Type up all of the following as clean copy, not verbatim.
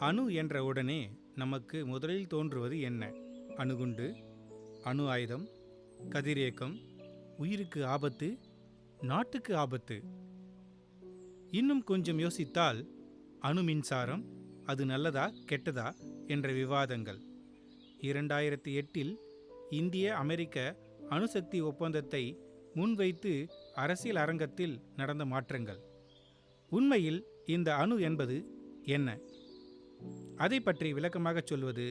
அணு என்ற உடனே நமக்கு முதலில் தோன்றுவது என்ன? அணுகுண்டு, அணு ஆயுதம், கதிரியக்கம், உயிருக்கு ஆபத்து, நாட்டுக்கு ஆபத்து. இன்னும் கொஞ்சம் யோசித்தால் அணு மின்சாரம், அது நல்லதா கெட்டதா என்ற விவாதங்கள். 2008 இந்திய அமெரிக்க அணுசக்தி ஒப்பந்தத்தை முன்வைத்து அரசியல் அரங்கத்தில் நடந்த மாற்றங்கள். உண்மையில் இந்த அணு என்பது என்ன? அதை பற்றி விளக்கமாக சொல்வது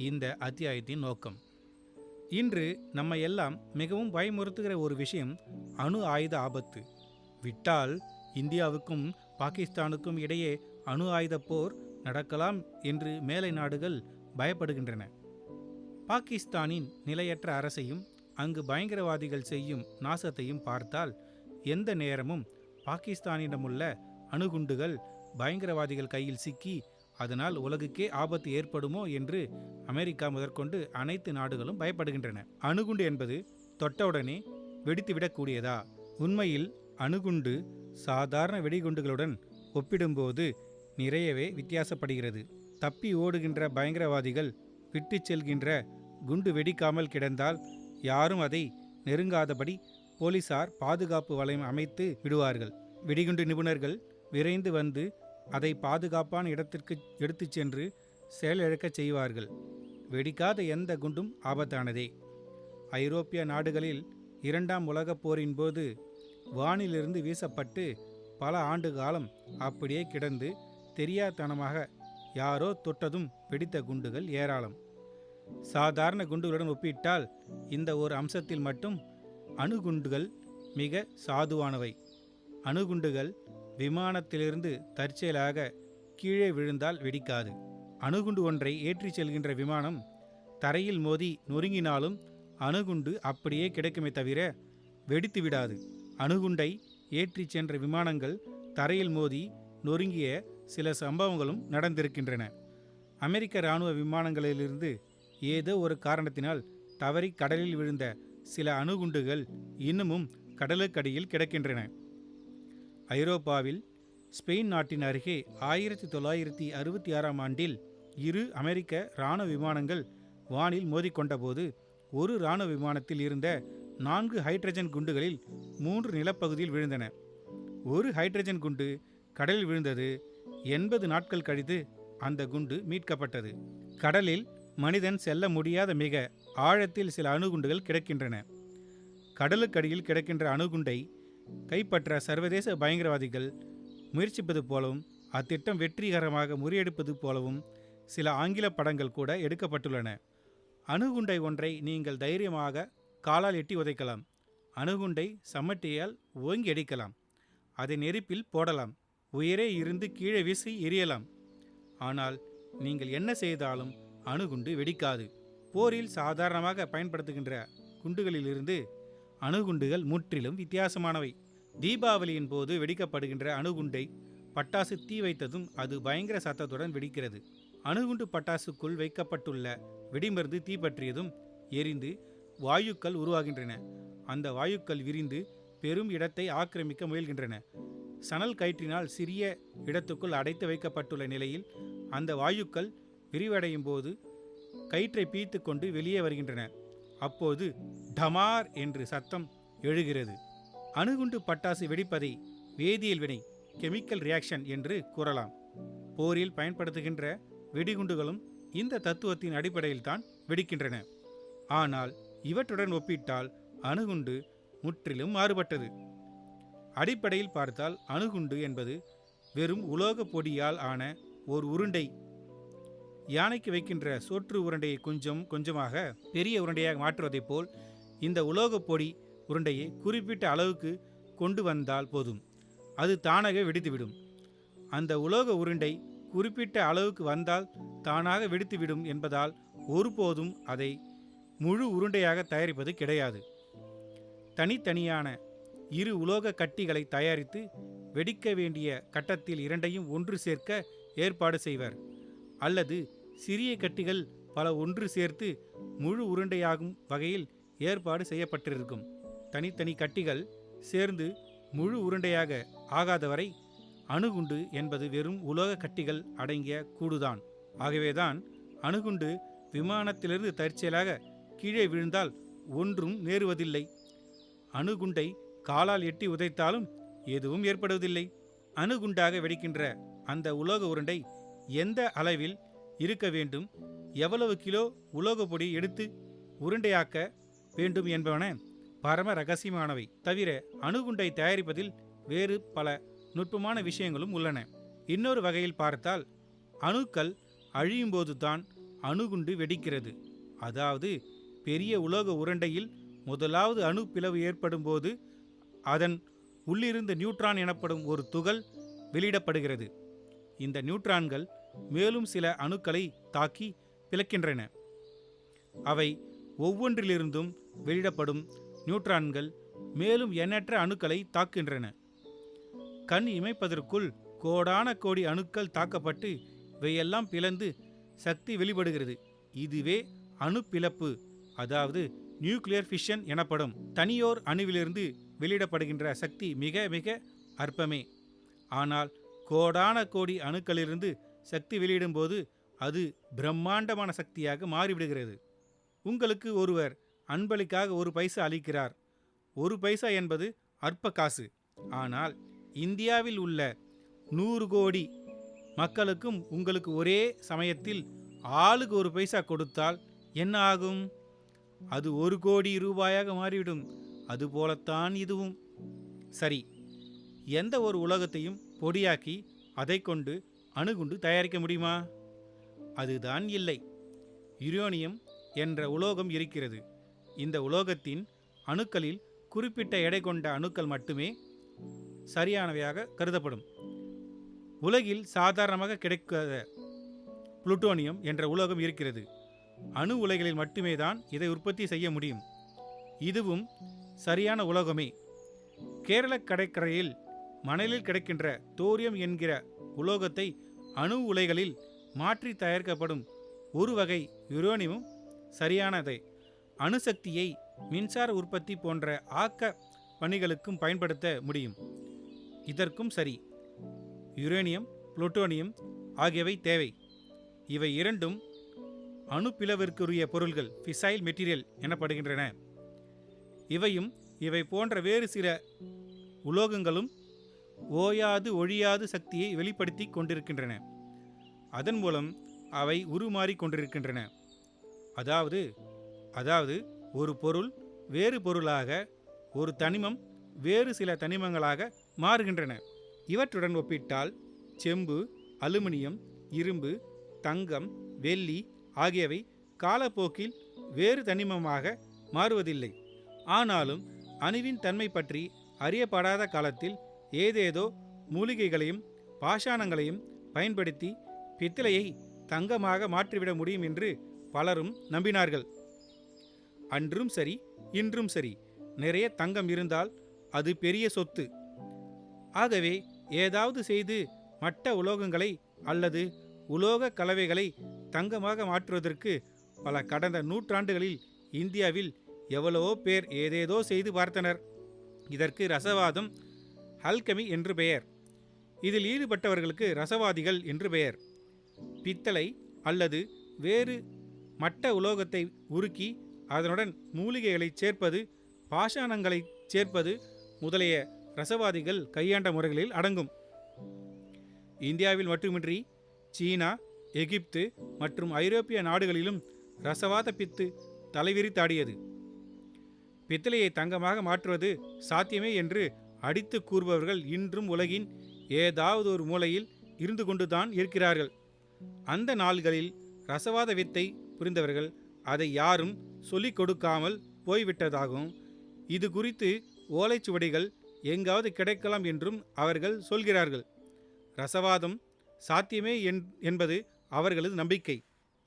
இந்த அத்தியாயத்தின் நோக்கம். இன்று நம்ம எல்லாம் மிகவும் பயமுறுத்துகிற ஒரு விஷயம் அணு ஆயுத ஆபத்து. விட்டால் இந்தியாவுக்கும் பாகிஸ்தானுக்கும் இடையே அணு ஆயுத போர் நடக்கலாம் என்று மேலை நாடுகள் பயப்படுகின்றன. பாகிஸ்தானின் நிலையற்ற அரசையும் அங்கு பயங்கரவாதிகள் செய்யும் நாசத்தையும் பார்த்தால் எந்த நேரமும் பாகிஸ்தானிடமுள்ள அணுகுண்டுகள் பயங்கரவாதிகள் கையில் சிக்கி அதனால் உலகுக்கே ஆபத்து ஏற்படுமோ என்று அமெரிக்கா முதற்கொண்டு அனைத்து நாடுகளும் பயப்படுகின்றன. அணுகுண்டு என்பது தொட்டவுடனே வெடித்துவிடக்கூடியதா? உண்மையில் அணுகுண்டு சாதாரண வெடிகுண்டுகளுடன் ஒப்பிடும்போது நிறையவே வித்தியாசப்படுகிறது. தப்பி ஓடுகின்ற பயங்கரவாதிகள் விட்டு செல்கின்ற குண்டு வெடிக்காமல் கிடந்தால் யாரும் அதை நெருங்காதபடி போலீசார் பாதுகாப்பு வளையம் அமைத்து விடுவார்கள். வெடிகுண்டு நிபுணர்கள் விரைந்து வந்து அதை பாதுகாப்பான இடத்திற்கு எடுத்துச் சென்று செயலிழக்கச் செய்வார்கள். வெடிக்காத எந்த குண்டும் ஆபத்தானதே. ஐரோப்பிய நாடுகளில் 2ஆம் உலகப் போரின் போது வானிலிருந்து வீசப்பட்டு பல ஆண்டு காலம் அப்படியே கிடந்து தெரியாதனமாக யாரோ தொட்டதும் வெடித்த குண்டுகள் ஏராளம். சாதாரண குண்டுகளுடன் ஒப்பிட்டால் இந்த ஒரு அம்சத்தில் மட்டும் அணுகுண்டுகள் மிக சாதுவானவை. அணுகுண்டுகள் விமானத்திலிருந்து தற்செயலாக கீழே விழுந்தால் வெடிக்காது. அணுகுண்டு ஒன்றை ஏற்றிச் செல்கின்ற விமானம் தரையில் மோதி நொறுங்கினாலும் அணுகுண்டு அப்படியே கிடைக்குமே தவிர வெடித்து விடாது. அணுகுண்டை ஏற்றிச் சென்ற விமானங்கள் தரையில் மோதி நொறுங்கிய சில சம்பவங்களும் நடந்திருக்கின்றன. அமெரிக்க இராணுவ விமானங்களிலிருந்து ஏதோ ஒரு காரணத்தினால் தவறி கடலில் விழுந்த சில அணுகுண்டுகள் இன்னமும் கடலுக்கடியில் கிடக்கின்றன. ஐரோப்பாவில் ஸ்பெயின் நாட்டின் அருகே 1966ஆம் ஆண்டில் 2 அமெரிக்க இராணுவ விமானங்கள் வானில் மோதிக்கொண்டபோது ஒரு இராணுவ விமானத்தில் இருந்த 4 ஹைட்ரஜன் குண்டுகளில் 3 நிலப்பகுதியில் விழுந்தன. ஒரு ஹைட்ரஜன் குண்டு கடலில் விழுந்தது. 80 நாட்கள் கழித்து அந்த குண்டு மீட்கப்பட்டது. கடலில் மனிதன் செல்ல முடியாத மிக ஆழத்தில் சில அணுகுண்டுகள் கிடக்கின்றன. கடலுக்கடியில் கிடக்கின்ற அணுகுண்டை கைப்பற்ற சர்வதேச பயங்கரவாதிகள் முயற்சிப்பது போலவும் அத்திட்டம் வெற்றிகரமாக முறியடிப்பது போலவும் சில ஆங்கில படங்கள் கூட எடுக்கப்பட்டுள்ளன. அணுகுண்டை ஒன்றை நீங்கள் தைரியமாக காலால் எட்டி உதைக்கலாம். அணுகுண்டை சம்மட்டியால் ஓங்கி அடிக்கலாம். அதை நெருப்பில் போடலாம். உயரே இருந்து கீழே வீசி எரியலாம். ஆனால் நீங்கள் என்ன செய்தாலும் அணுகுண்டு வெடிக்காது. போரில் சாதாரணமாக பயன்படுத்துகின்ற குண்டுகளிலிருந்து அணுகுண்டுகள் முற்றிலும் வித்தியாசமானவை. தீபாவளியின் போது வெடிக்கப்படுகின்ற அணுகுண்டை பட்டாசு தீ வைத்ததும் அது பயங்கர சத்தத்துடன் வெடிக்கிறது. அணுகுண்டு பட்டாசுக்குள் வைக்கப்பட்டுள்ள வெடிமருந்து தீப்பற்றியதும் எரிந்து வாயுக்கள் உருவாகின்றன. அந்த வாயுக்கள் விரிந்து பெரும் இடத்தை ஆக்கிரமிக்க முயல்கின்றன. சணல் கயிற்றினால் சிறிய இடத்துக்குள் அடைத்து வைக்கப்பட்டுள்ள நிலையில் அந்த வாயுக்கள் விரிவடையும் போது கயிற்றை பீய்த்து கொண்டு வெளியே வருகின்றன. அப்போது டமார் என்று சத்தம் எழுகிறது. அணுகுண்டு பட்டாசு வெடிப்பதை வேதியியல் வினை, கெமிக்கல் ரியாக்ஷன் என்று கூறலாம். போரில் பயன்படுத்துகின்ற வெடிகுண்டுகளும் இந்த தத்துவத்தின் அடிப்படையில் தான் வெடிக்கின்றன. ஆனால் இவற்றுடன் ஒப்பிட்டால் அணுகுண்டு முற்றிலும் மாறுபட்டது. அடிப்படையில் பார்த்தால் அணுகுண்டு என்பது வெறும் உலோக பொடியால் ஆன ஓர் உருண்டை. யானைக்கு வைக்கின்ற சோற்று உருண்டையை கொஞ்சம் கொஞ்சமாக பெரிய உருண்டையாக மாற்றுவதைப் போல் இந்த உலோக பொடி உருண்டையை குறிப்பிட்ட அளவுக்கு கொண்டு வந்தால் போதும், அது தானாக வெடித்துவிடும். அந்த உலோக உருண்டை குறிப்பிட்ட அளவுக்கு வந்தால் தானாக வெடித்துவிடும் என்பதால் ஒருபோதும் அதை முழு உருண்டையாக தயாரிப்பது கிடையாது. தனித்தனியான 2 உலோக கட்டிகளை தயாரித்து வெடிக்க வேண்டிய கட்டத்தில் இரண்டையும் ஒன்று சேர்க்க ஏற்பாடு செய்வர். அல்லது சிறிய கட்டிகள் பல ஒன்று சேர்த்து முழு உருண்டையாகும் வகையில் ஏற்பாடு செய்யப்பட்டிருக்கும். தனித்தனி கட்டிகள் சேர்ந்து முழு உருண்டையாக ஆகாதவரை அணுகுண்டு என்பது வெறும் உலோக கட்டிகள் அடங்கிய கூடுதான். ஆகவேதான் அணுகுண்டு விமானத்திலிருந்து தற்செயலாக கீழே விழுந்தால் ஒன்றும் நேருவதில்லை. அணுகுண்டை காலால் எட்டி உதைத்தாலும் எதுவும் ஏற்படுவதில்லை. அணுகுண்டாக வெடிக்கின்ற அந்த உலோக உருண்டை எந்த அளவில் இருக்க வேண்டும், எவ்வளவு கிலோ உலோக பொடி எடுத்து உருண்டையாக்க வேண்டும் என்பன பரம ரகசியமானவை. தவிர அணுகுண்டை தயாரிப்பதில் வேறு பல நுட்பமான விஷயங்களும் உள்ளன. இன்னொரு வகையில் பார்த்தால் அணுக்கள் அழியும் போதுதான் அணுகுண்டு வெடிக்கிறது. அதாவது பெரிய உலோக உருண்டையில் முதலாவது அணு பிளவு ஏற்படும் போது அதன் உள்ளிருந்த நியூட்ரான் எனப்படும் ஒரு துகள் வெளியிடப்படுகிறது. இந்த நியூட்ரான்கள் மேலும் சில அணுக்களை தாக்கி பிளக்கின்றன. அவை ஒவ்வொன்றிலிருந்தும் வெளியிடப்படும் நியூட்ரான்கள் மேலும் எண்ணற்ற அணுக்களை தாக்குகின்றன. கண் இமைப்பதற்குள் கோடான கோடி அணுக்கள் தாக்கப்பட்டு இவையெல்லாம் பிளந்து சக்தி வெளிப்படுகிறது. இதுவே அணு பிளப்பு, அதாவது நியூக்ளியர் ஃபிஷன் எனப்படும். தனியோர் அணுவிலிருந்து வெளியிடப்படுகின்ற சக்தி மிக மிக அற்பமே. ஆனால் கோடான கோடி அணுக்களிலிருந்து சக்தி வெளியிடும்போது அது பிரம்மாண்டமான சக்தியாக மாறிவிடுகிறது. உங்களுக்கு ஒருவர் அன்பளிக்காக 1 பைசா அளிக்கிறார். 1 பைசா என்பது அற்ப காசு. ஆனால் இந்தியாவில் உள்ள 100 கோடி மக்களுக்கும் உங்களுக்கு ஒரே சமயத்தில் ஆளுக்கு 1 பைசா கொடுத்தால் என்ன ஆகும்? அது 1 கோடி ரூபாயாக மாறிவிடும். அதுபோலத்தான் இதுவும். சரி, எந்த ஒரு உலோகத்தையும் பொடியாக்கி அதை கொண்டு அணுகுண்டு தயாரிக்க முடியுமா? அதுதான் இல்லை. யுரேனியம் என்ற உலோகம் இருக்கிறது. இந்த உலோகத்தின் அணுக்களில் குறிப்பிட்ட எடை கொண்ட அணுக்கள் மட்டுமே சரியானவையாக கருதப்படும். உலகில் சாதாரணமாக கிடைக்காத புளுட்டோனியம் என்ற உலோகம் இருக்கிறது. அணு உலைகளில் மட்டுமே தான் இதை உற்பத்தி செய்ய முடியும். இதுவும் சரியான உலோகமே. கேரள கடற்கரையில் மணலில் கிடைக்கின்ற தோரியம் என்கிற உலோகத்தை அணு உலைகளில் மாற்றி தயாரிக்கப்படும் ஒரு வகை யுரேனியமும் சரியானதே. அணுசக்தியை மின்சார உற்பத்தி போன்ற ஆக்க பணிகளுக்கும் பயன்படுத்த முடியும். இதற்கும் சரி, யுரேனியம், புளுட்டோனியம் ஆகியவை தேவை. இவை இரண்டும் அணு பிளவிற்குரிய பொருள்கள், ஃபிசைல் மெட்டீரியல் எனப்படுகின்றன. இவை போன்ற வேறு சில உலோகங்களும் ஓயாது ஒழியாது சக்தியை வெளிப்படுத்தி கொண்டிருக்கின்றன. அதன் மூலம் அவை உருமாறி கொண்டிருக்கின்றன. அதாவது ஒரு பொருள் வேறு பொருளாக, ஒரு தனிமம் வேறு சில தனிமங்களாக மாறுகின்றன. இவற்றுடன் ஒப்பிட்டால் செம்பு, அலுமினியம், இரும்பு, தங்கம், வெள்ளி ஆகியவை காலப்போக்கில் வேறு தனிமமாக மாறுவதில்லை. ஆனாலும் அணுவின் தன்மை பற்றி அறியப்படாத காலத்தில் ஏதேதோ மூலிகைகளையும் பாஷாணங்களையும் பயன்படுத்தி பித்தளையை தங்கமாக மாற்றிவிட முடியும் என்று பலரும் நம்பினார்கள். அன்றும் சரி, இன்றும் சரி, நிறைய தங்கம் இருந்தால் அது பெரிய சொத்து. ஆகவே ஏதாவது செய்து மட்ட உலோகங்களை அல்லது உலோக கலவைகளை தங்கமாக மாற்றுவதற்கு பல கடந்த நூற்றாண்டுகளில் இந்தியாவில் எவ்வளவோ பேர் ஏதேதோ செய்து பார்த்தனர். இதற்கு ரசவாதம், அல்கெமி என்று பெயர். இதில் ஈடுபட்டவர்களுக்கு ரசவாதிகள் என்று பெயர். பித்தளை அல்லது வேறு மட்ட உலோகத்தை உருக்கி அதனுடன் மூலிகைகளை சேர்ப்பது, பாஷாணங்களை சேர்ப்பது முதலிய ரசவாதிகள் கையாண்ட முறைகளில் அடங்கும். இந்தியாவில் மட்டுமின்றி சீனா, எகிப்து மற்றும் ஐரோப்பிய நாடுகளிலும் ரசவாத பித்து தலைவிரித்தாடியது. பித்தளையை தங்கமாக மாற்றுவது சாத்தியமே என்று அடித்து கூறுபவர்கள் இன்றும் உலகின் ஏதாவது ஒரு மூலையில் இருந்து கொண்டுதான் இருக்கிறார்கள். அந்த நாள்களில் ரசவாத வித்தை புரிந்தவர்கள் அதை யாரும் சொல்லிக் கொடுக்காமல் போய்விட்டதாகவும், இது குறித்து ஓலைச்சுவடிகள் எங்காவது கிடைக்கலாம் என்றும் அவர்கள் சொல்கிறார்கள். ரசவாதம் சாத்தியமே என்பது அவர்களது நம்பிக்கை.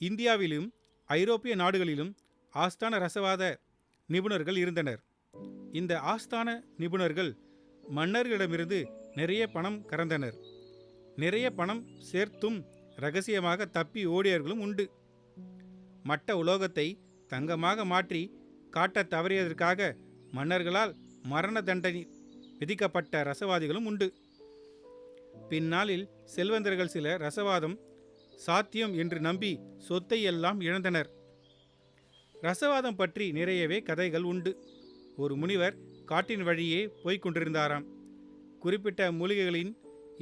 இந்தியாவிலும் ஐரோப்பிய நாடுகளிலும் ஆஸ்தான ரசவாத நிபுணர்கள் இருந்தனர். இந்த ஆஸ்தான நிபுணர்கள் மன்னர்களிடமிருந்து நிறைய பணம் கறந்தனர். நிறைய பணம் சேர்த்தும் இரகசியமாக தப்பி ஓடியவர்களும் உண்டு. மட்ட உலோகத்தை தங்கமாக மாற்றி காட்ட தவறியதற்காக மன்னர்களால் மரண தண்டனை விதிக்கப்பட்ட ரசவாதிகளும் உண்டு. பின்னாளில் செல்வந்தர்கள் சிலர் ரசவாதம் சாத்தியம் என்று நம்பி சொத்தை எல்லாம் இழந்தனர். ரசவாதம் பற்றி நிறையவே கதைகள் உண்டு. ஒரு முனிவர் காட்டின் வழியே போய்க் கொண்டிருந்தாராம். குறிப்பிட்ட மூலிகைகளின்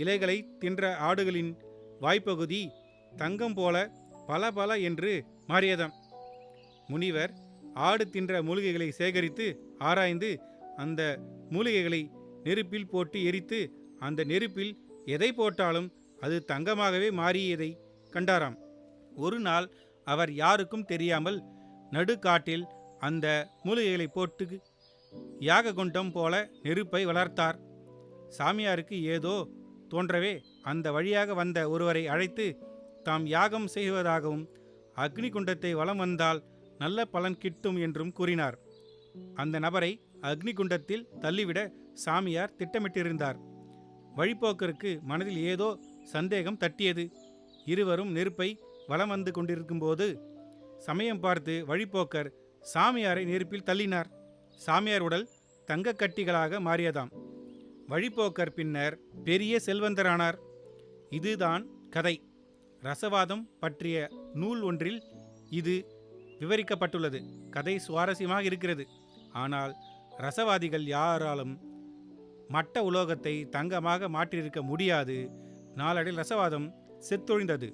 இலைகளை தின்ற ஆடுகளின் வாய்ப்பகுதி தங்கம் போல பல பல என்று மாறியதாம். முனிவர் ஆடு தின்ற மூலிகைகளை சேகரித்து ஆராய்ந்து அந்த மூலிகைகளை நெருப்பில் போட்டு எரித்து அந்த நெருப்பில் எதை போட்டாலும் அது தங்கமாகவே மாறியதை கண்டாராம். ஒரு நாள் அவர் யாருக்கும் தெரியாமல் நடுக்காட்டில் அந்த மூலிகைகளை போட்டு யாககுண்டம் போல நெருப்பை வளர்த்தார். சாமியாருக்கு ஏதோ தோன்றவே அந்த வழியாக வந்த ஒருவரை அழைத்து தாம் யாகம் செய்வதாகவும் அக்னி குண்டத்தை வலம் வந்தால் நல்ல பலன் கிட்டும் என்றும் கூறினார். அந்த நபரை அக்னி குண்டத்தில் தள்ளிவிட சாமியார் திட்டமிட்டிருந்தார். வழிப்போக்கருக்கு மனதில் ஏதோ சந்தேகம் தட்டியது. இருவரும் நெருப்பை வலம் வந்து கொண்டிருக்கும்போது சமயம் பார்த்து வழிப்போக்கர் சாமியாரை நெருப்பில் தள்ளினார். சாமியார் உடல் தங்க கட்டிகளாக மாறியதாம். வழிப்போக்கர் பின்னர் பெரிய செல்வந்தரானார். இதுதான் கதை. ரசவாதம் பற்றிய நூல் ஒன்றில் இது விவரிக்கப்பட்டுள்ளது. கதை சுவாரஸ்யமாக இருக்கிறது. ஆனால் ரசவாதிகள் யாராலும் மட்ட உலோகத்தை தங்கமாக மாற்றியிருக்க முடியாது. நாளடைவில் ரசவாதம் செத்தொழிந்தது.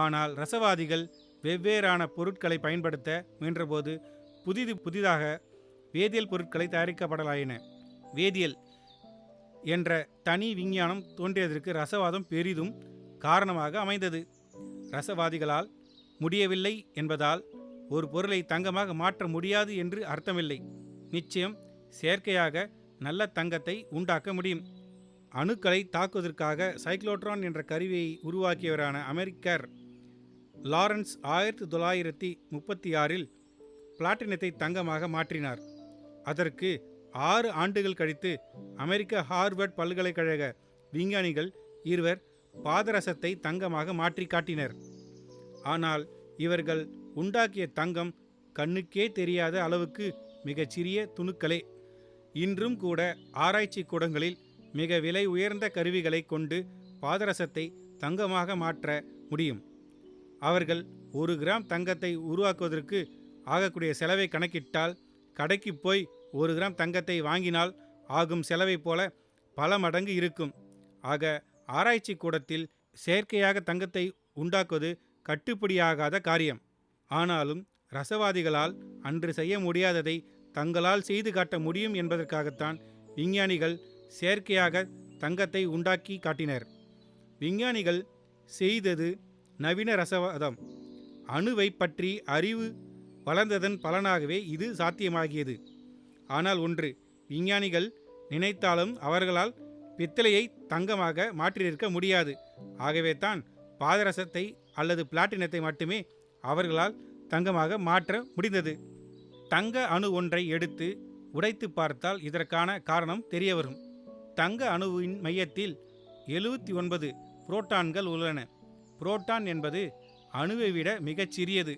ஆனால் ரசவாதிகள் வெவ்வேறான பொருட்களை பயன்படுத்த முயன்றபோது புதிதாக வேதியியல் பொருட்களை தயாரிக்கப்படலாயின. வேதியியல் என்ற தனி விஞ்ஞானம் தோன்றியதற்கு ரசவாதம் பெரிதும் காரணமாக அமைந்தது. ரசவாதிகளால் முடியவில்லை என்பதால் ஒரு பொருளை தங்கமாக மாற்ற முடியாது என்று அர்த்தமில்லை. நிச்சயம் செயற்கையாக நல்ல தங்கத்தை உண்டாக்க முடியும். அணுக்களை தாக்குவதற்காக சைக்ளோட்ரான் என்ற கருவியை உருவாக்கியவரான அமெரிக்கர் லாரன்ஸ் 1936இல் பிளாட்டினத்தை தங்கமாக மாற்றினார். அதற்கு 6 ஆண்டுகள் கழித்து அமெரிக்க ஹார்வர்ட் பல்கலைக்கழக விஞ்ஞானிகள் இருவர் பாதரசத்தை தங்கமாக மாற்றி காட்டினர். ஆனால் இவர்கள் உண்டாக்கிய தங்கம் கண்ணுக்கே தெரியாத அளவுக்கு மிகச்சிறிய துணுக்களே. இன்றும் கூட ஆராய்ச்சி கூடங்களில் மிக விலை உயர்ந்த கருவிகளை கொண்டு பாதரசத்தை தங்கமாக மாற்ற முடியும். அவர்கள் 1 கிராம் தங்கத்தை உருவாக்குவதற்கு ஆகக்கூடிய செலவை கணக்கிட்டால் கடைக்கு போய் 1 கிராம் தங்கத்தை வாங்கினால் ஆகும் செலவை போல பல மடங்கு இருக்கும். ஆக ஆராய்ச்சி கூடத்தில் செயற்கையாக தங்கத்தை உண்டாக்குவது கட்டுப்படியாகாத காரியம். ஆனாலும் ரசவாதிகளால் அன்று செய்ய முடியாததை தங்களால் செய்து காட்ட முடியும் என்பதற்காகத்தான் விஞ்ஞானிகள் செயற்கையாக தங்கத்தை உண்டாக்கி காட்டினர். விஞ்ஞானிகள் செய்தது நவீன ரசவாதம். அணுவை பற்றி அறிவு வளர்ந்ததன் பலனாகவே இது சாத்தியமாகியது. ஆனால் ஒன்று, விஞ்ஞானிகள் நினைத்தாலும் அவர்களால் பித்தளையை தங்கமாக மாற்றியிருக்க முடியாது. ஆகவே தான் பாதரசத்தை அல்லது பிளாட்டினத்தை மட்டுமே அவர்களால் தங்கமாக மாற்ற முடிந்தது. தங்க அணு ஒன்றை எடுத்து உடைத்து பார்த்தால் இதற்கான காரணம் தெரியவரும். தங்க அணுவின் மையத்தில் 79 புரோட்டான்கள் உள்ளன. புரோட்டான் என்பது அணுவை விட மிகச் சிறியது.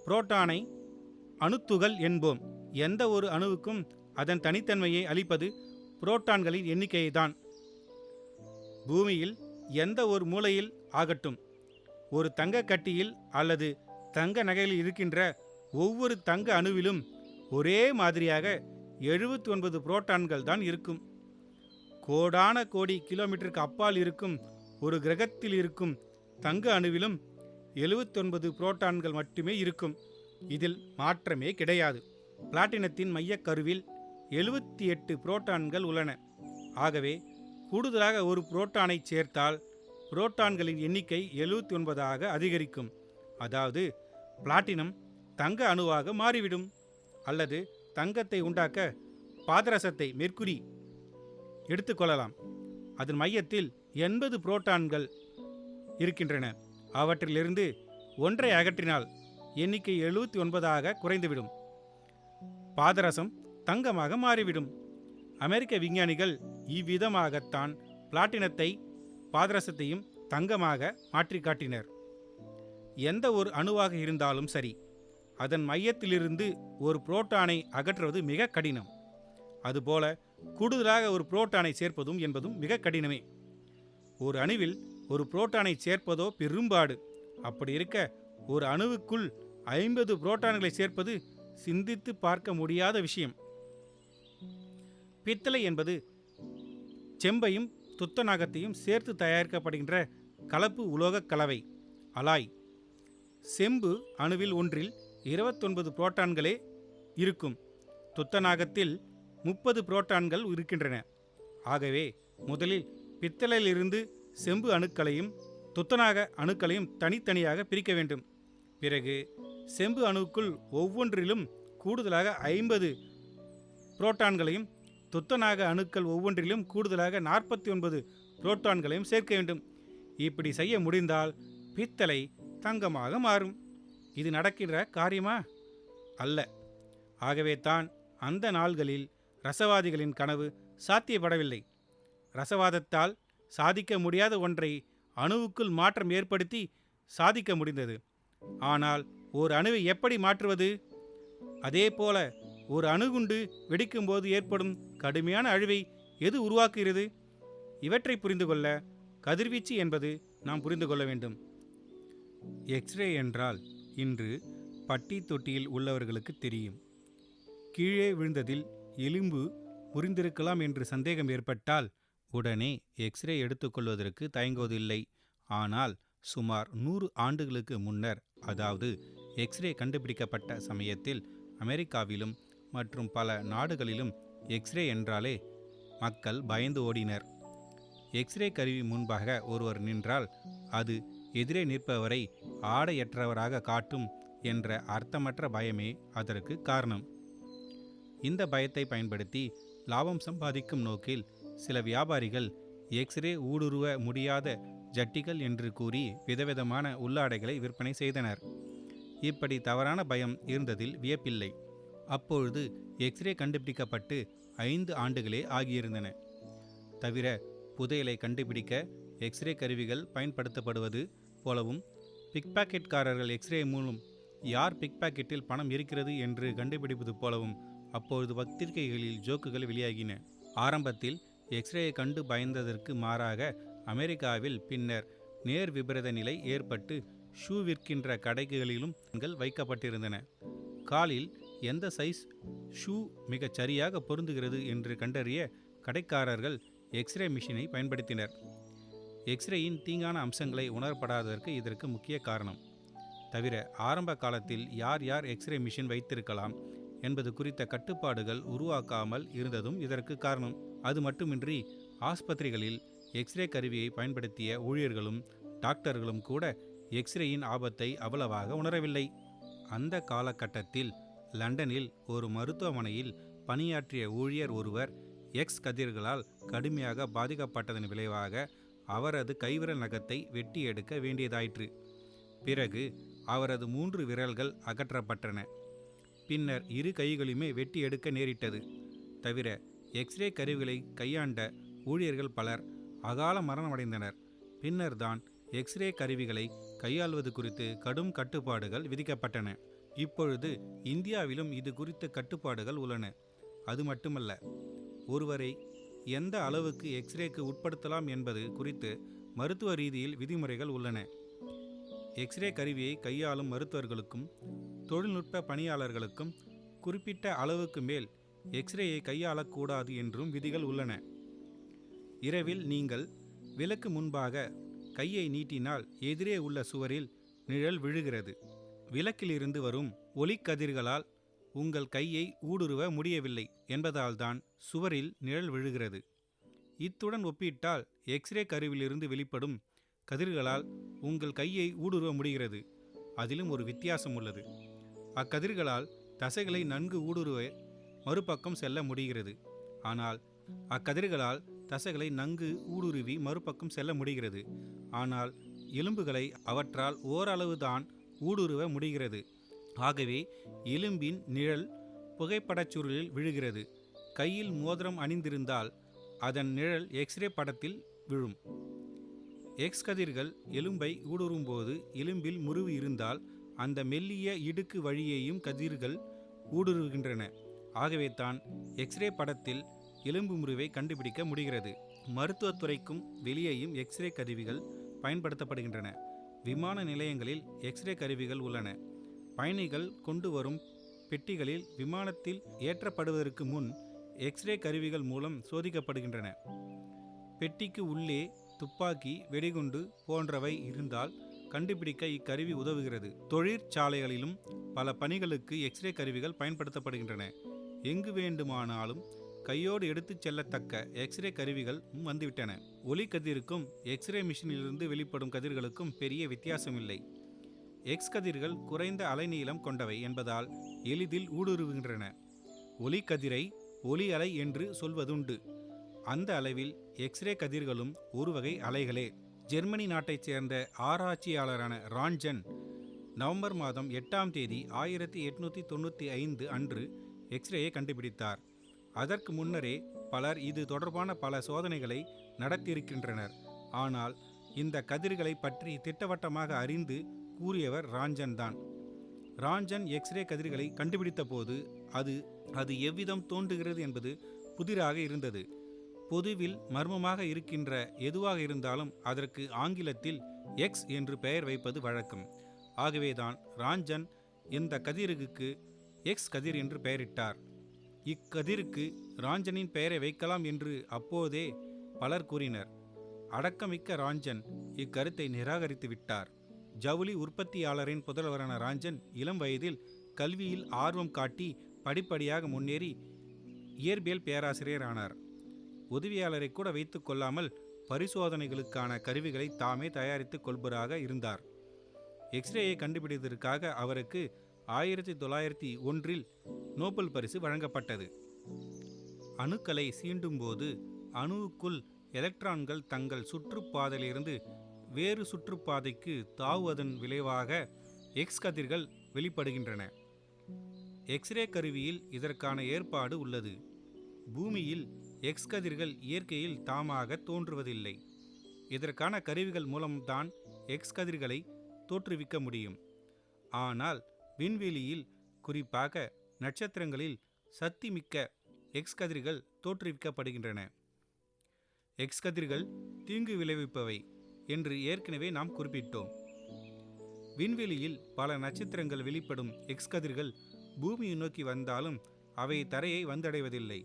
புரோட்டானை அணுத்துகள் என்போம். எந்த ஒரு அணுவுக்கும் அதன் தனித்தன்மையை அளிப்பது புரோட்டான்களின் எண்ணிக்கையை தான். பூமியில் எந்த ஒரு மூலையில் ஆகட்டும், ஒரு தங்க கட்டியில் அல்லது தங்க நகையில் இருக்கின்ற ஒவ்வொரு தங்க அணுவிலும் ஒரே மாதிரியாக 79 புரோட்டான்கள் தான் இருக்கும். கோடான கோடி கிலோமீட்டருக்கு அப்பால் இருக்கும் ஒரு கிரகத்தில் இருக்கும் தங்க அணுவிலும் 79 புரோட்டான்கள் மட்டுமே இருக்கும். இதில் மாற்றமே கிடையாது. பிளாட்டினத்தின் மையக்கருவில் 78 புரோட்டான்கள் உள்ளன. ஆகவே கூடுதலாக ஒரு புரோட்டானை சேர்த்தால் புரோட்டான்களின் எண்ணிக்கை 79ஆக அதிகரிக்கும். அதாவது பிளாட்டினம் தங்க அணுவாக மாறிவிடும். அல்லது தங்கத்தை உண்டாக்க பாதரசத்தை மெர்க்குரி எடுத்துக்கொள்ளலாம். அதன் மையத்தில் 80 புரோட்டான்கள் இருக்கின்றன. அவற்றிலிருந்து ஒன்றை அகற்றினால் எண்ணிக்கை 79ஆக குறைந்துவிடும். பாதரசம் தங்கமாக மாறிவிடும். அமெரிக்க விஞ்ஞானிகள் இவ்விதமாகத்தான் பிளாட்டினத்தை பாதரசத்தையும் தங்கமாக மாற்றி காட்டினர். எந்த ஒரு அணுவாக இருந்தாலும் சரி, அதன் மையத்திலிருந்து ஒரு புரோட்டானை அகற்றுவது மிக கடினம். அதுபோல கூடுதலாக ஒரு புரோட்டானை சேர்ப்பதும் என்பதும் மிக கடினமே. ஒரு அணுவில் ஒரு புரோட்டானை சேர்ப்பதோ பெரும்பாடு. அப்படி இருக்க ஒரு அணுவுக்குள் 50 புரோட்டான்களை சேர்ப்பது சிந்தித்து பார்க்க முடியாத விஷயம். பித்தளை என்பது செம்பையும் துத்தநாகத்தையும் சேர்த்து தயாரிக்கப்படுகின்ற கலப்பு உலோக கலவை, அலாய். செம்பு அணுவில் ஒன்றில் 29 புரோட்டான்களே இருக்கும். துத்தநாகத்தில் 30 புரோட்டான்கள் இருக்கின்றன. ஆகவே முதலில் பித்தளையிலிருந்து செம்பு அணுக்களையும் துத்தநாக அணுக்களையும் தனித்தனியாக பிரிக்க வேண்டும். பிறகு செம்பு அணுக்குள் ஒவ்வொன்றிலும் கூடுதலாக 50 புரோட்டான்களையும் துத்தநாக அணுக்கள் ஒவ்வொன்றிலும் கூடுதலாக 49 புரோட்டான்களையும் சேர்க்க வேண்டும். இப்படி செய்ய முடிந்தால் பித்தளை தங்கமாக மாறும். இது நடக்கிற காரியமா? அல்ல. ஆகவே தான் அந்த நாள்களில் ரசவாதிகளின் கனவு சாத்தியப்படவில்லை. ரசவாதத்தால் சாதிக்க முடியாத ஒன்றை அணுவுக்குள் மாற்றம் ஏற்படுத்தி சாதிக்க முடிந்தது. ஆனால் ஒரு அணுவை எப்படி மாற்றுவது? அதே போல ஒரு அணுகுண்டு வெடிக்கும்போது ஏற்படும் கடுமையான அழிவை எது உருவாக்குகிறது? இவற்றை புரிந்து கொள்ள கதிர்வீச்சு என்பது நாம் புரிந்து கொள்ள வேண்டும். எக்ஸ்ரே என்றால் இன்று பட்டி தொட்டியில் உள்ளவர்களுக்கு தெரியும். கீழே விழுந்ததில் எலும்பு முறிந்திருக்கலாம் என்று சந்தேகம் ஏற்பட்டால் உடனே எக்ஸ்ரே எடுத்துக்கொள்வதற்கு தயங்குவதில்லை. ஆனால் சுமார் 100 ஆண்டுகளுக்கு முன்னர், அதாவது எக்ஸ்ரே கண்டுபிடிக்கப்பட்ட சமயத்தில் அமெரிக்காவிலும் மற்றும் பல நாடுகளிலும் எக்ஸ்ரே என்றாலே மக்கள் பயந்து ஓடினர். எக்ஸ்ரே கருவி முன்பாக ஒருவர் நின்றால் அது எதிரே நிற்பவரை ஆடையற்றவராக காட்டும் என்ற அர்த்தமற்ற பயமே அதற்கு காரணம். இந்த பயத்தை பயன்படுத்தி லாபம் சம்பாதிக்கும் நோக்கில் சில வியாபாரிகள் எக்ஸ்ரே ஊடுருவ முடியாத ஜட்டிகள் என்று கூறி விதவிதமான உள்ளாடைகளை விற்பனை செய்தனர். இப்படி தவறான பயம் இருந்ததில் வியப்பில்லை. அப்பொழுது எக்ஸ்ரே கண்டுபிடிக்கப்பட்டு 5 ஆண்டுகளே ஆகியிருந்தன. தவிர புதையலை கண்டுபிடிக்க எக்ஸ்ரே கருவிகள் பயன்படுத்தப்படுவது போலவும் பிக்பாக்கெட்காரர்கள் எக்ஸ்ரே மூலம் யார் பிக்பாக்கெட்டில் பணம் இருக்கிறது என்று கண்டுபிடிப்பது போலவும் அப்பொழுது பத்திரிகைகளில் ஜோக்குகள் வெளியாகின. ஆரம்பத்தில் எக்ஸ்ரேயை கண்டு பயந்ததற்கு மாறாக அமெரிக்காவில் பின்னர் நேர் விபரீத நிலை ஏற்பட்டு ஷூ விற்கின்ற கடைகளிலும் வைக்கப்பட்டிருந்தன. காலில் எந்த சைஸ் ஷூ மிகச் சரியாக பொருந்துகிறது என்று கண்டறிய கடைக்காரர்கள் எக்ஸ்ரே மிஷினை பயன்படுத்தினர். எக்ஸ்ரேயின் தீங்கான அம்சங்களை உணரப்படாததற்கு இதற்கு முக்கிய காரணம். தவிர ஆரம்ப காலத்தில் யார் யார் எக்ஸ்ரே மிஷின் வைத்திருக்கலாம் என்பது குறித்த கட்டுப்பாடுகள் உருவாக்காமல் இருந்ததும் இதற்கு காரணம். அது மட்டுமின்றி ஆஸ்பத்திரிகளில் எக்ஸ்ரே கருவியை பயன்படுத்திய ஊழியர்களும் டாக்டர்களும் கூட எக்ஸ்ரேயின் ஆபத்தை அவ்வளவாக உணரவில்லை. அந்த காலகட்டத்தில் லண்டனில் ஒரு மருத்துவமனையில் பணியாற்றிய ஊழியர் ஒருவர் எக்ஸ் கதிர்களால் கடுமையாக பாதிக்கப்பட்டதன் விளைவாக அவரது கைவிரல் நகத்தை வெட்டி எடுக்க வேண்டியதாயிற்று. பிறகு அவரது 3 விரல்கள் அகற்றப்பட்டன. பின்னர் 2 கைகளுமே வெட்டி எடுக்க நேரிட்டது. தவிர எக்ஸ்ரே கருவிகளை கையாண்ட ஊழியர்கள் பலர் அகால மரணமடைந்தனர். பின்னர் தான் எக்ஸ்ரே கருவிகளை கையாள்வது குறித்து கடும் கட்டுப்பாடுகள் விதிக்கப்பட்டன. இப்பொழுது இந்தியாவிலும் இது குறித்த கட்டுப்பாடுகள் உள்ளன. அது மட்டுமல்ல, ஒருவரை எந்த அளவுக்கு எக்ஸ்ரேக்கு உட்படுத்தலாம் என்பது குறித்து மருத்துவ ரீதியில் விதிமுறைகள் உள்ளன. எக்ஸ்ரே கருவியை கையாளும் மருத்துவர்களுக்கும் தொழில்நுட்ப பணியாளர்களுக்கும் குறிப்பிட்ட அளவுக்கு மேல் எக்ஸ்ரேயை கையாளக்கூடாது என்றும் விதிகள் உள்ளன. இரவில் நீங்கள் விளக்கு முன்பாக கையை நீட்டினால் எதிரே உள்ள சுவரில் நிழல் விழுகிறது. விளக்கிலிருந்து வரும் ஒளிக்கதிர்களால் உங்கள் கையை ஊடுருவ முடியவில்லை என்பதால்தான் சுவரில் நிழல் விழுகிறது. இத்துடன் ஒப்பிட்டால் எக்ஸ்ரே கருவிலிருந்து வெளிப்படும் கதிர்களால் உங்கள் கையை ஊடுருவ முடிகிறது. அதிலும் ஒரு வித்தியாசம் உள்ளது. அக்கதிர்களால் தசைகளை நன்கு ஊடுருவ மறுபக்கம் செல்ல முடிகிறது. ஆனால் அக்கதிர்களால் தசைகளை நன்கு ஊடுருவி மறுபக்கம் செல்ல முடிகிறது. ஆனால் எலும்புகளை அவற்றால் ஓரளவு தான் ஊடுருவ முடிகிறது. ஆகவே எலும்பின் நிழல் புகைப்படச் சுருளில் விழுகிறது. கையில் மோதிரம் அணிந்திருந்தால் அதன் நிழல் எக்ஸ்ரே படத்தில் விழும். எக்ஸ் கதிர்கள் எலும்பை ஊடுருவும்போது எலும்பில் முறிவு இருந்தால் அந்த மெல்லிய இடுக்கு வழியேயும் கதிர்கள் ஊடுருவுகின்றன. ஆகவே தான் எக்ஸ்ரே படத்தில் எலும்பு முறிவை கண்டுபிடிக்க முடிகிறது. மருத்துவத்துறைக்கும் வெளியேயும் எக்ஸ்ரே கருவிகள் பயன்படுத்தப்படுகின்றன. விமான நிலையங்களில் எக்ஸ்ரே கருவிகள் உள்ளன. பயணிகள் கொண்டு வரும் பெட்டிகளில் விமானத்தில் ஏற்றப்படுவதற்கு முன் எக்ஸ்ரே கருவிகள் மூலம் சோதிக்கப்படுகின்றன. பெட்டிக்கு உள்ளே துப்பாக்கி, வெடிகுண்டு போன்றவை இருந்தால் கண்டுபிடிக்க இக்கருவி உதவுகிறது. தொழிற்சாலைகளிலும் பல பணிகளுக்கு எக்ஸ்ரே கருவிகள் பயன்படுத்தப்படுகின்றன. எங்கு வேண்டுமானாலும் கையோடு எடுத்துச் செல்லத்தக்க எக்ஸ்ரே கருவிகள் வந்துவிட்டன. ஒளி கதிருக்கும் எக்ஸ்ரே மிஷினிலிருந்து வெளிப்படும் கதிர்களுக்கும் பெரிய வித்தியாசமில்லை. எக்ஸ் கதிர்கள் குறைந்த அலைநீளம் கொண்டவை என்பதால் எளிதில் ஊடுருவுகின்றன. ஒளி கதிரை ஒளி அலை என்று சொல்வதுண்டு. அந்த அளவில் எக்ஸ்ரே கதிர்களும் ஒரு வகை அலைகளே. ஜெர்மனி நாட்டைச் சேர்ந்த ஆராய்ச்சியாளரான ரான்ஜன் நவம்பர் மாதம் 8ஆம் தேதி 1895 அன்று எக்ஸ்ரேயை கண்டுபிடித்தார். அதற்கு முன்னரே பலர் இது தொடர்பான பல சோதனைகளை நடத்தியிருக்கின்றனர். ஆனால் இந்த கதிர்களை பற்றி திட்டவட்டமாக அறிந்து கூறியவர் ரான்ஜன் தான். ரான்ஜன் எக்ஸ்ரே கதிர்களை கண்டுபிடித்த போது அது எவ்விதம் தோன்றுகிறது என்பது புதிராக இருந்தது. பொதுவில் மர்மமாக இருக்கின்ற எதுவாக இருந்தாலும் அதற்கு ஆங்கிலத்தில் எக்ஸ் என்று பெயர் வைப்பது வழக்கம். ஆகவேதான் ரான்ஜன் இந்த கதிருக்கு எக்ஸ் கதிர் என்று பெயரிட்டார். இக்கதிருக்கு ரான்ஜனின் பெயரை வைக்கலாம் என்று அப்போதே பலர் கூறினர். அடக்கமிக்க ரான்ஜன் இக்கருத்தை நிராகரித்து விட்டார். ஜவுளி உற்பத்தியாளரின் புதல்வரான ரான்ஜன் இளம் வயதில் கல்வியில் ஆர்வம் காட்டி படிப்படியாக முன்னேறி இயற்பியல் பேராசிரியர் ஆனார். உதவியாளரை கூட வைத்து கொள்ளாமல் பரிசோதனைகளுக்கான கருவிகளை தாமே தயாரித்து கொள்பவராக இருந்தார். எக்ஸ்ரேயை கண்டுபிடித்ததற்காக அவருக்கு 1901 நோபல் பரிசு வழங்கப்பட்டது. அணுக்களை சீண்டும் போது அணுவுக்குள் எலக்ட்ரான்கள் தங்கள் சுற்றுப்பாதையிலிருந்து வேறு சுற்றுப்பாதைக்கு தாவுவதன் விளைவாக எக்ஸ் கதிர்கள் வெளிப்படுகின்றன. எக்ஸ்ரே கருவியில் இதற்கான ஏற்பாடு உள்ளது. பூமியில் எக்ஸ் கதிர்கள் இயற்கையில் தாமாக தோன்றுவதில்லை. இதற்கான கருவிகள் மூலம்தான் எக்ஸ் கதிர்களை தோற்றுவிக்க முடியும். ஆனால் விண்வெளியில், குறிப்பாக நட்சத்திரங்களில் சக்தி மிக்க எக்ஸ் கதிர்கள் தோற்றுவிக்கப்படுகின்றன. எக்ஸ் கதிர்கள் தீங்கு விளைவிப்பவை என்று ஏற்கனவே நாம் குறிப்பிட்டோம். விண்வெளியில் பல நட்சத்திரங்கள் வெளிப்படும் எக்ஸ் கதிர்கள் பூமியை நோக்கி வந்தாலும் அவை தரையை வந்தடைவதில்லை.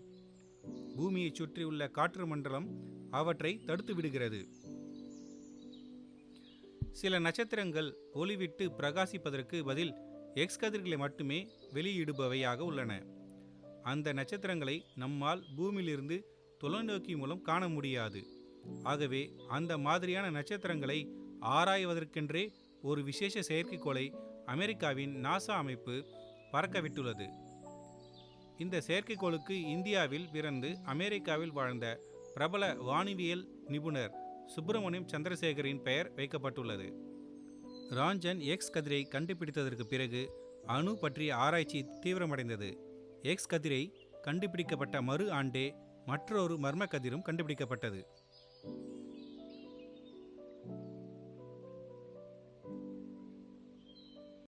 பூமியை சுற்றியுள்ள காற்று மண்டலம் அவற்றை தடுத்து விடுகிறது. சில நட்சத்திரங்கள் ஒளிவிட்டு பிரகாசிப்பதற்கு பதில் எக்ஸ் கதிர்களை மட்டுமே வெளியிடுபவையாக உள்ளன. அந்த நட்சத்திரங்களை நம்மால் பூமியிலிருந்து தொலைநோக்கி மூலம் காண முடியாது. ஆகவே அந்த மாதிரியான நட்சத்திரங்களை ஆராய்வதற்கென்றே ஒரு விசேஷ செயற்கைக்கோளை அமெரிக்காவின் நாசா அமைப்பு பறக்கவிட்டுள்ளது. இந்த செயற்கைக்கோளுக்கு இந்தியாவில் பிறந்து அமெரிக்காவில் வாழ்ந்த பிரபல வானியல் நிபுணர் சுப்பிரமணியம் சந்திரசேகரின் பெயர் வைக்கப்பட்டுள்ளது. ரான்ஜன் எக்ஸ் கதிரை கண்டுபிடித்ததற்கு பிறகு அணு பற்றிய ஆராய்ச்சி தீவிரமடைந்தது. எக்ஸ் கதிரை கண்டுபிடிக்கப்பட்ட மறு ஆண்டே மற்றொரு மர்ம கதிரும் கண்டுபிடிக்கப்பட்டது.